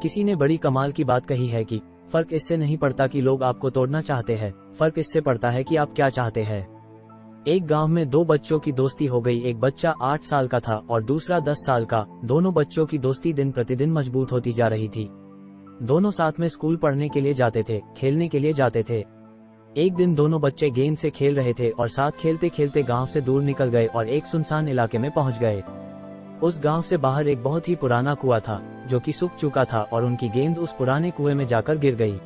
किसी ने बड़ी कमाल की बात कही है कि फर्क इससे नहीं पड़ता कि लोग आपको तोड़ना चाहते हैं, फर्क इससे पड़ता है कि आप क्या चाहते हैं। एक गांव में दो बच्चों की दोस्ती हो गई। एक बच्चा 8 साल का था और दूसरा 10 साल का। दोनों बच्चों की दोस्ती दिन प्रतिदिन मजबूत होती जा रही थी। दोनों साथ में स्कूल पढ़ने के लिए जाते थे, खेलने के लिए जाते थे। एक दिन दोनों बच्चे गेंद से खेल रहे थे और साथ खेलते खेलते गांव से दूर निकल गए और एक सुनसान इलाके में पहुंच गए। उस गांव से बाहर एक बहुत ही पुराना कुआं था जो कि सूख चुका था और उनकी गेंद उस पुराने कुएं में जाकर गिर गई।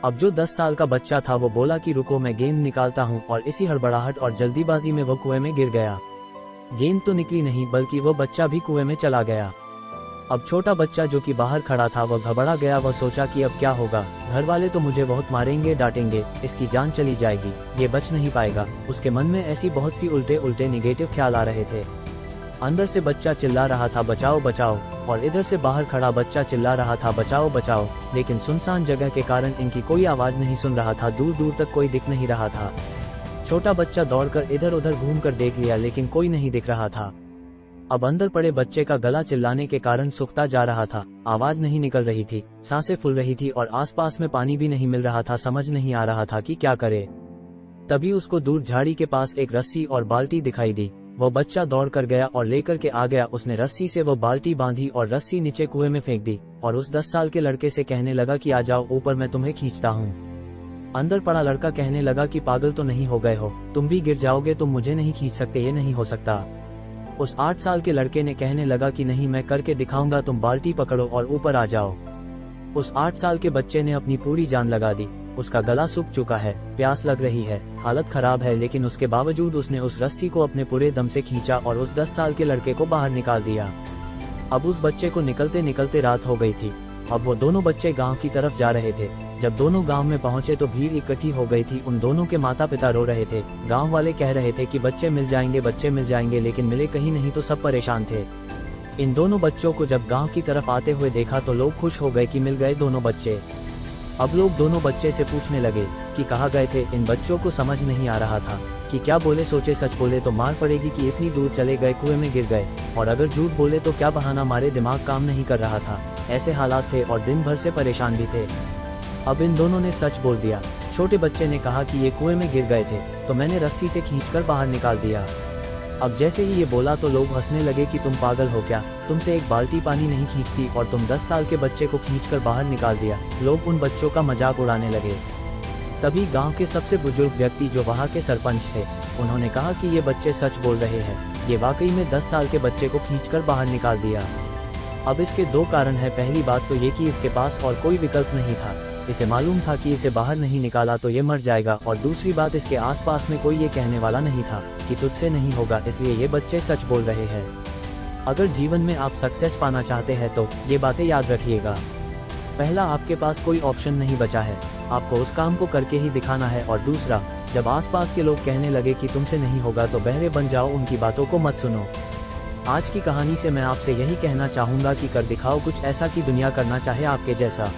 अब जो 10 साल का बच्चा था वो बोला कि रुको, मैं गेंद निकालता हूं, और इसी हड़बड़ाहट और जल्दीबाजी में वो कुएं में गिर गया। गेंद तो निकली नहीं बल्कि वो बच्चा भी कुएं में चला गया। अब छोटा बच्चा जो कि बाहर खड़ा था वह घबरा गया। वह सोचा कि अब क्या होगा, घर वाले तो मुझे बहुत मारेंगे, डांटेंगे, इसकी जान चली जाएगी, ये बच नहीं पाएगा। उसके मन में ऐसी बहुत सी उल्टे उल्टे निगेटिव ख्याल आ रहे थे। अंदर से बच्चा चिल्ला रहा था बचाओ बचाओ, और इधर से बाहर खड़ा बच्चा चिल्ला रहा था बचाओ बचाओ, लेकिन सुनसान जगह के कारण इनकी कोई आवाज नहीं सुन रहा था। दूर दूर तक कोई दिख नहीं रहा था। छोटा बच्चा दौड़कर इधर उधर घूमकर देख लिया लेकिन कोई नहीं दिख रहा था। अब अंदर पड़े बच्चे का गला चिल्लाने के कारण सूखता जा रहा था, आवाज नहीं निकल रही थी, सांसें फूल रही थी और आसपास में पानी भी नहीं मिल रहा था। समझ नहीं आ रहा था कि क्या करे। तभी उसको दूर झाड़ी के पास एक रस्सी और बाल्टी दिखाई दी। वो बच्चा दौड़ कर गया और लेकर के आ गया। उसने रस्सी से वो बाल्टी बांधी और रस्सी नीचे कुएं में फेंक दी और उस 10 साल के लड़के से कहने लगा कि आ जाओ ऊपर, मैं तुम्हें खींचता हूँ। अंदर पड़ा लड़का कहने लगा कि पागल तो नहीं हो गए हो, तुम भी गिर जाओगे, तुम मुझे नहीं खींच सकते, ये नहीं हो सकता। उस 8 साल के लड़के ने कहने लगा कि नहीं, मैं करके दिखाऊंगा, तुम बाल्टी पकड़ो और ऊपर आ जाओ। उस 8 साल के बच्चे ने अपनी पूरी जान लगा दी। उसका गला सूख चुका है, प्यास लग रही है, हालत खराब है, लेकिन उसके बावजूद उसने उस रस्सी को अपने पूरे दम से खींचा और उस 10 साल के लड़के को बाहर निकाल दिया। अब उस बच्चे को निकलते निकलते रात हो गई थी। अब वो दोनों बच्चे गांव की तरफ जा रहे थे। जब दोनों गांव में पहुंचे तो भीड़ इकट्ठी हो गई थी। उन दोनों के माता पिता रो रहे थे। गांव वाले कह रहे थे कि बच्चे मिल जाएंगे, बच्चे मिल जाएंगे, लेकिन मिले कहीं नहीं। तो सब परेशान थे। इन दोनों बच्चों को जब गांव की तरफ आते हुए देखा तो लोग खुश हो गए कि मिल गए दोनों बच्चे। अब लोग दोनों बच्चे से पूछने लगे कि कहाँ गए थे। इन बच्चों को समझ नहीं आ रहा था कि क्या बोले। सोचे सच बोले तो मार पड़ेगी कि इतनी दूर चले गए, कुएं में गिर गए, और अगर झूठ बोले तो क्या बहाना मारे। दिमाग काम नहीं कर रहा था। ऐसे हालात थे और दिन भर से परेशान भी थे। अब इन दोनों ने सच बोल दिया। छोटे बच्चे ने कहा कि ये कुएं में गिर गए थे तो मैंने रस्सी से खींचकर बाहर निकाल दिया। अब जैसे ही ये बोला तो लोग हंसने लगे कि तुम पागल हो क्या, तुमसे एक बाल्टी पानी नहीं खींचती और तुम 10 साल के बच्चे को खींचकर बाहर निकाल दिया। लोग उन बच्चों का मजाक उड़ाने लगे। तभी गांव के सबसे बुजुर्ग व्यक्ति जो वहां के सरपंच थे, उन्होंने कहा कि ये बच्चे सच बोल रहे हैं, ये वाकई में 10 साल के बच्चे को खींचकर बाहर निकाल दिया। अब इसके 2 कारण है। पहली बात तो ये कि इसके पास और कोई विकल्प नहीं था। इसे मालूम था कि इसे बाहर नहीं निकाला तो ये मर जाएगा, और दूसरी बात, इसके आसपास में कोई ये कहने वाला नहीं था कि तुझसे नहीं होगा, इसलिए ये बच्चे सच बोल रहे हैं। अगर जीवन में आप सक्सेस पाना चाहते हैं तो ये बातें याद रखिएगा। पहला, आपके पास कोई ऑप्शन नहीं बचा है, आपको उस काम को करके ही दिखाना है। और दूसरा, जब आसपास के लोग कहने लगे कि तुमसे नहीं होगा तो बहरे बन जाओ, उनकी बातों को मत सुनो। आज की कहानी से मैं आपसे यही कहना चाहूँगा कि कर दिखाओ कुछ ऐसा कि दुनिया करना चाहे आपके जैसा।